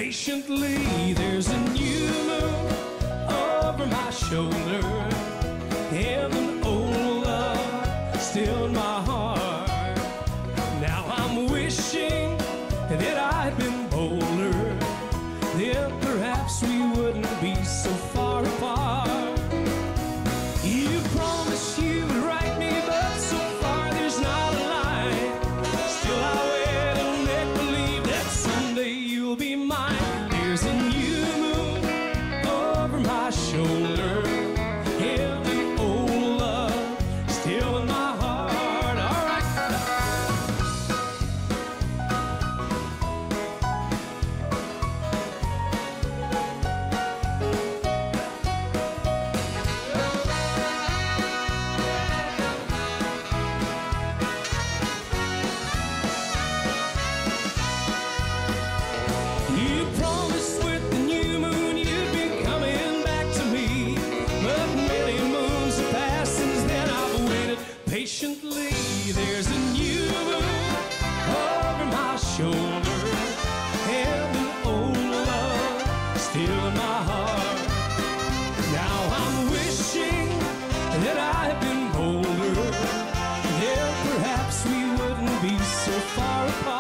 patiently. There's a new moon over my shoulder, and an old love still in my heart. Now I'm wishing that I'd been bolder, then perhaps we wouldn't be so far apart. You promised you would write me, but so far there's not a line. Still I wait and make believe that someday you'll be mine. There's a new moon over my shoulder, and an old love still in my heart. All right. You promised with the new moon you'd be coming back to me, but many moons have passed since then. I've waited patiently. There's a new moon over my shoulder, and an old love still in my heart. Now I'm wishing that I'd been bolder, then perhaps we wouldn't be so far apart.